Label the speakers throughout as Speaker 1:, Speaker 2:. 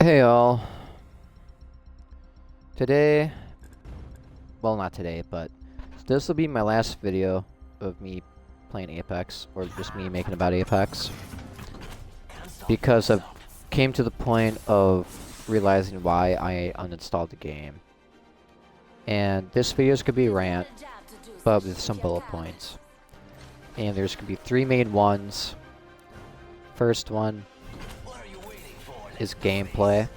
Speaker 1: Hey all. Today, well not today, but this will be my last video of me playing Apex, or just me making about Apex. Because I've came to the point of realizing why I uninstalled the game. And this video is going to be a rant, but with some bullet points. And there's going to be three main ones. First one is gameplay.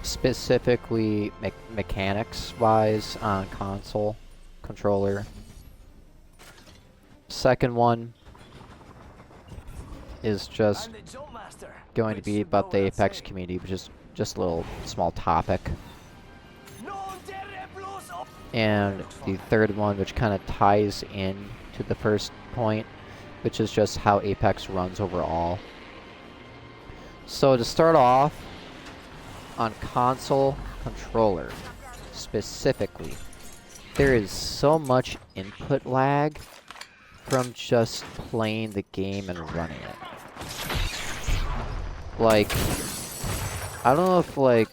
Speaker 1: Specifically mechanics-wise on console, controller. Second one is just going to be about the Apex community, which is just a little small topic. And the third one, which kind of ties in to the first point, which is just how Apex runs overall. So to start off, on console controller specifically, there is so much input lag from just playing the game and running it. Like, I don't know if like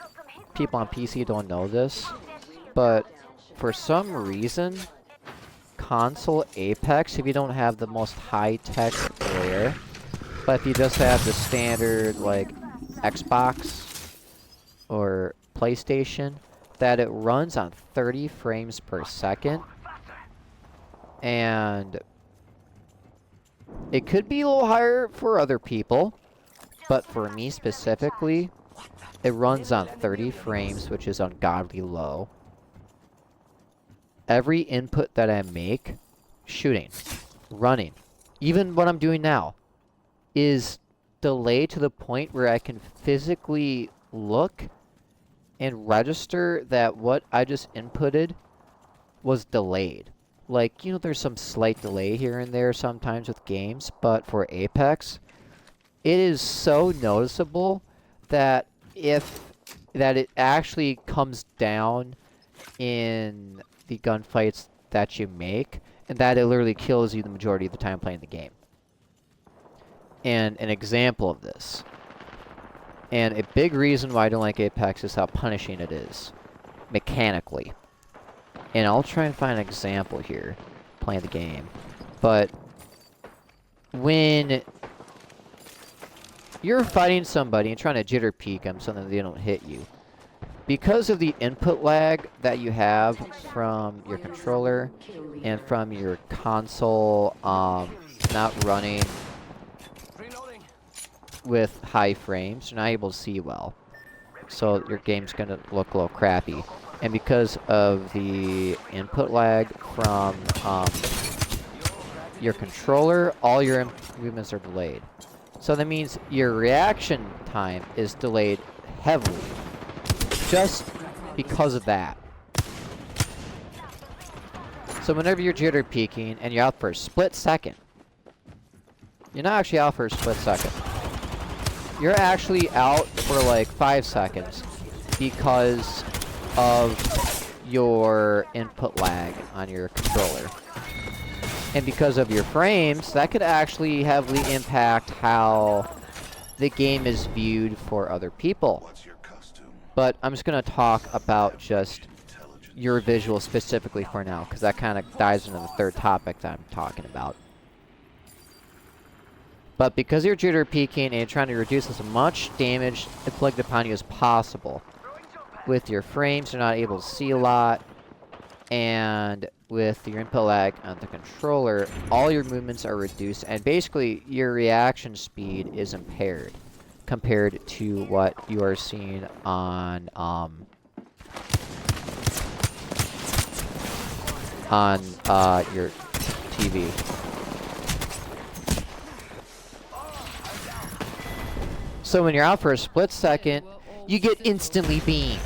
Speaker 1: people on PC don't know this, but for some reason console Apex, if you don't have the most high-tech layer, but if you just have the standard like Xbox or PlayStation, that it runs on 30 frames per second. And it could be a little higher for other people, but for me specifically, it runs on 30 frames, which is ungodly low. Every input that I make, shooting, running, even what I'm doing now, is delayed to the point where I can physically look and register that what I just inputted was delayed. Like, you know, there's some slight delay here and there sometimes with games, but for Apex, it is so noticeable that it actually comes down in the gunfights that you make, and that it literally kills you the majority of the time playing the game. And an example of this, and a big reason why I don't like Apex, is how punishing it is, mechanically. And I'll try and find an example here, playing the game. But when you're fighting somebody and trying to jitter peek them so that they don't hit you, because of the input lag that you have from your controller and from your console not running with high frames, you're not able to see well, so your game's gonna look a little crappy. And because of the input lag from your controller, all your movements are delayed. So that means your reaction time is delayed heavily, just because of that. So whenever you're jitter peeking and you're out for a split second, you're not actually out for a split second. You're actually out for like 5 seconds because of your input lag on your controller. And because of your frames, that could actually heavily impact how the game is viewed for other people. But I'm just going to talk about just your visual specifically for now, because that kind of dives into the third topic that I'm talking about. But because you're jitter peeking and you're trying to reduce as much damage inflicted upon you as possible, with your frames, you're not able to see a lot, and with your input lag on the controller, all your movements are reduced, and basically your reaction speed is impaired compared to what you are seeing on your TV. So when you're out for a split second, you get instantly beamed.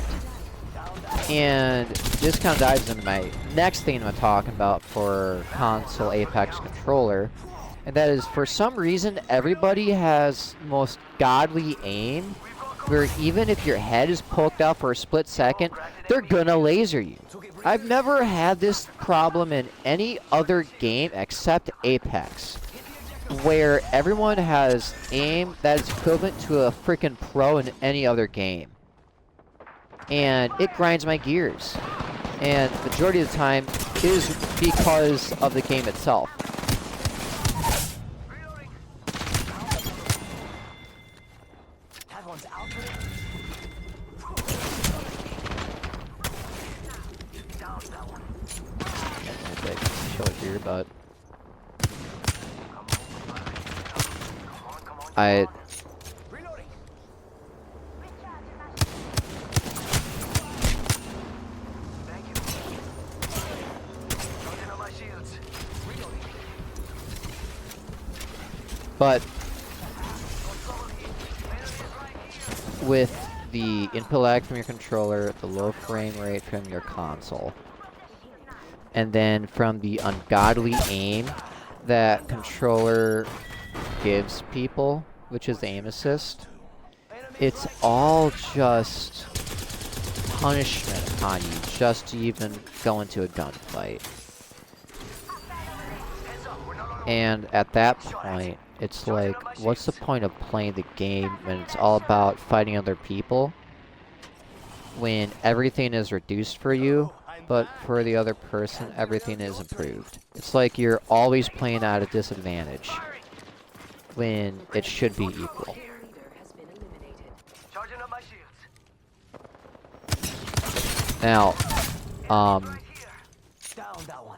Speaker 1: And this kind of dives into my next thing I'm talking about for console Apex controller. And that is, for some reason, everybody has most godly aim, where even if your head is poked out for a split second, they're gonna laser you. I've never had this problem in any other game except Apex. where everyone has aim that is equivalent to a freaking pro in any other game. And it grinds my gears. And the majority of the time is because of the game itself. Show it here, but But with the input lag from your controller, the low frame rate from your console, and then from the ungodly aim that controller gives people, which is aim assist, it's all just punishment upon you just to even go into a gunfight. And at that point, it's like, what's the point of playing the game when it's all about fighting other people? When everything is reduced for you, but for the other person, everything is improved. It's like you're always playing at a disadvantage, when it should be equal. Now,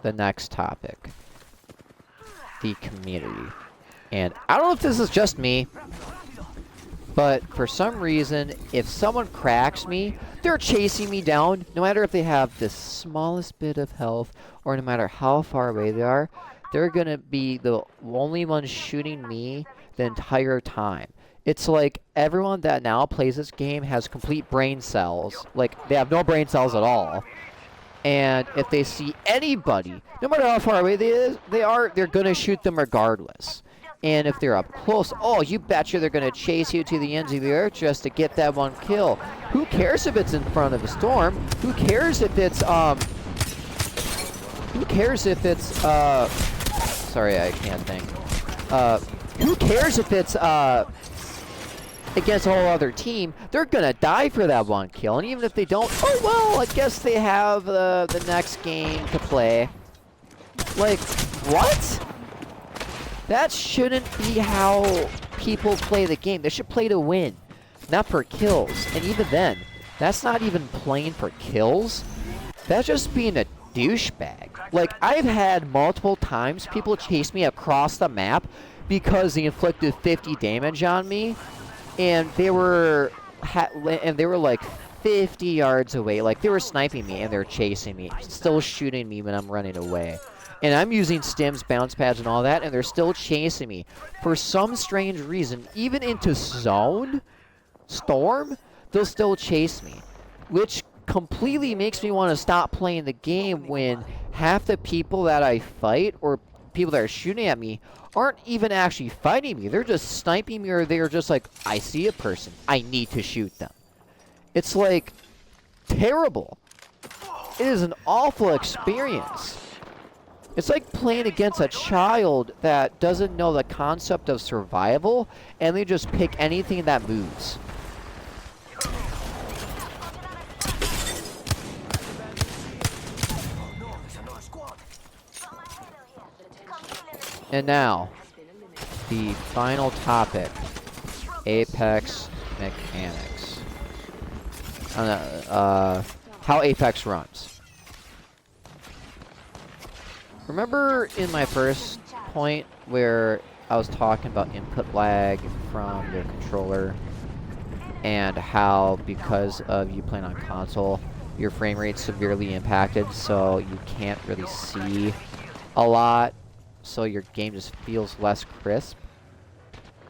Speaker 1: the next topic. The community. And I don't know if this is just me, but for some reason, if someone cracks me, they're chasing me down, no matter if they have the smallest bit of health, or no matter how far away they are, they're gonna be the only one shooting me the entire time. It's like everyone that now plays this game has complete brain cells. Like, they have no brain cells at all. And if they see anybody, no matter how far away they are, they're gonna shoot them regardless. And if they're up close, oh, you betcha they're gonna chase you to the ends of the earth just to get that one kill. Who cares if it's in front of a storm? Who cares if it's sorry, I can't think. Who cares if it's against a whole other team? They're gonna die for that one kill, and even if they don't, oh well, I guess they have the next game to play. Like, what? That shouldn't be how people play the game. They should play to win, not for kills. And even then, that's not even playing for kills. That's just being a douchebag. Like, I've had multiple times people chase me across the map because they inflicted 50 damage on me, and they were like 50 yards away. Like, they were sniping me and they were chasing me, still shooting me when I'm running away. And I'm using stims, bounce pads, and all that, and they're still chasing me. For some strange reason, even into zone, storm, they'll still chase me. Which completely makes me want to stop playing the game when half the people that I fight, or people that are shooting at me, aren't even actually fighting me. They're just sniping me, or they're just like, I see a person, I need to shoot them. It's like, terrible. It is an awful experience. It's like playing against a child that doesn't know the concept of survival, and they just pick anything that moves. And now, the final topic, Apex mechanics. How Apex runs. Remember in my first point where I was talking about input lag from your controller, and how because of you playing on console, your frame rate's severely impacted, so you can't really see a lot, so your game just feels less crisp?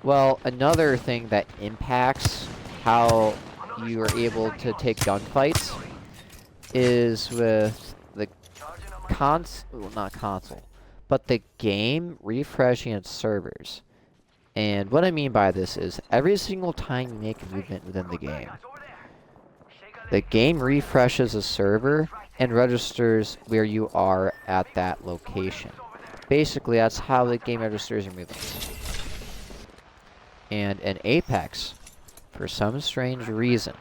Speaker 1: Well, another thing that impacts how you are able to take gunfights is with the not console, but the game refreshing its servers. And what I mean by this is, every single time you make a movement within the game refreshes a server and registers where you are at that location. Basically, that's how the game registers your movements. And in Apex, for some strange reason,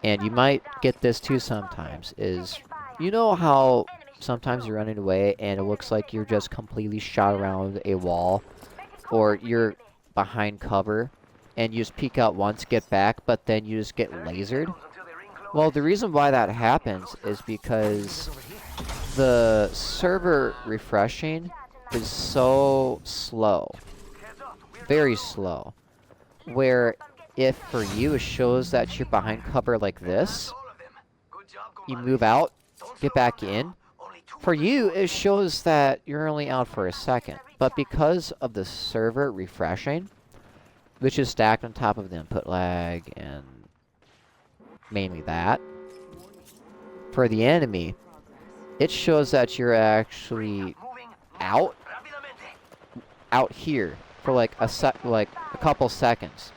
Speaker 1: and you might get this too sometimes, is you know how sometimes you're running away and it looks like you're just completely shot around a wall, or you're behind cover and you just peek out once, get back, but then you just get lasered? Well, the reason why that happens is because the server refreshing is so slow, very slow, where if for you it shows that you're behind cover like this, you move out, get back in, for you it shows that you're only out for a second. But because of the server refreshing, which is stacked on top of the input lag and mainly that, for the enemy, it shows that you're actually out here for like a couple seconds,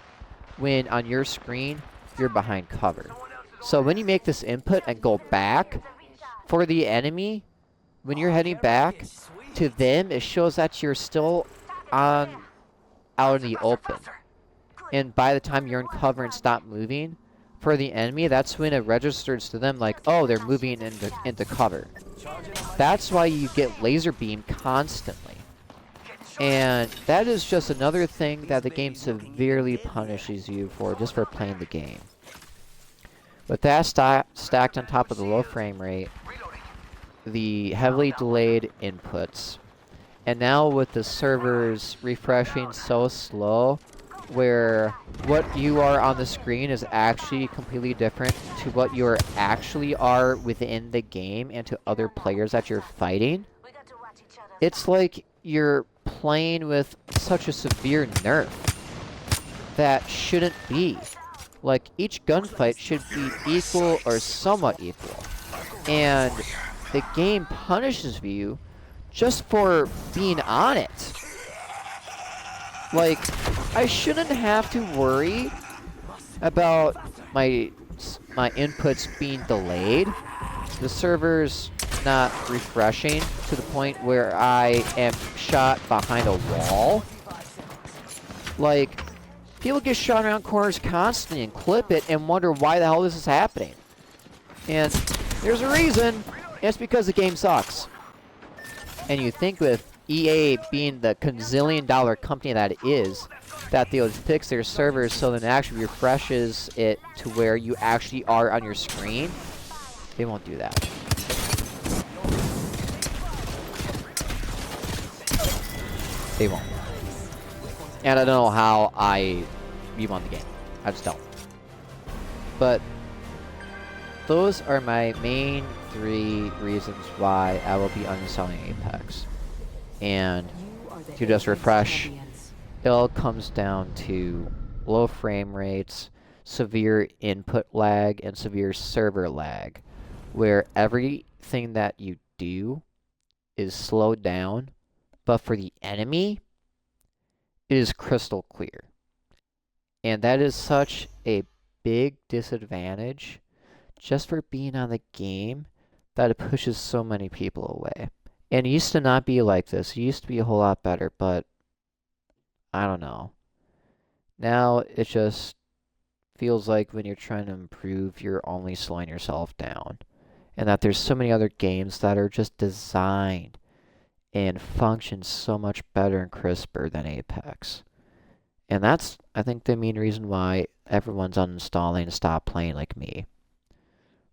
Speaker 1: when on your screen you're behind cover. So when you make this input and go back, for the enemy, when you're heading back to them, it shows that you're still out in the open. And by the time you're in cover and stop moving, for the enemy, that's when it registers to them like, oh, they're moving into cover. That's why you get laser beam constantly. And that is just another thing that the game severely punishes you for, just for playing the game. With that stacked on top of the low frame rate, the heavily delayed inputs, and now with the servers refreshing so slow, where what you are on the screen is actually completely different to what you actually are within the game and to other players that you're fighting, it's like you're playing with such a severe nerf that shouldn't be. Like, each gunfight should be equal or somewhat equal. And the game punishes you just for being on it. Like, I shouldn't have to worry about my inputs being delayed, the server's not refreshing to the point where I am shot behind a wall. Like, people get shot around corners constantly and clip it and wonder why the hell this is happening. And there's a reason. It's because the game sucks. And you think with EA being the gazillion-dollar company that it is, that they would fix their servers so that it actually refreshes it to where you actually are on your screen. They won't do that. They won't. And I don't know how you won the game. I just don't. But those are my main 3 reasons why I will be uninstalling Apex. And to just refresh, it all comes down to low frame rates, severe input lag, and severe server lag, where everything that you do is slowed down, but for the enemy, it is crystal clear. And that is such a big disadvantage just for being on the game that it pushes so many people away. And it used to not be like this. It used to be a whole lot better, but I don't know. Now it just feels like when you're trying to improve, you're only slowing yourself down. And that there's so many other games that are just designed and function so much better and crisper than Apex. And that's, I think, the main reason why everyone's uninstalling and stop playing like me.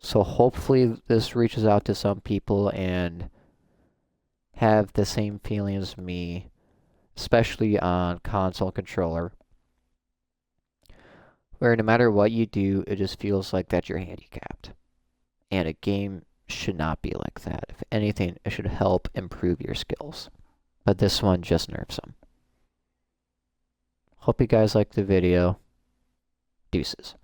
Speaker 1: So hopefully this reaches out to some people and have the same feeling as me, especially on console controller, where no matter what you do, it just feels like that you're handicapped. And a game should not be like that. If anything, it should help improve your skills. But this one just nerfs them. Hope you guys liked the video. Deuces.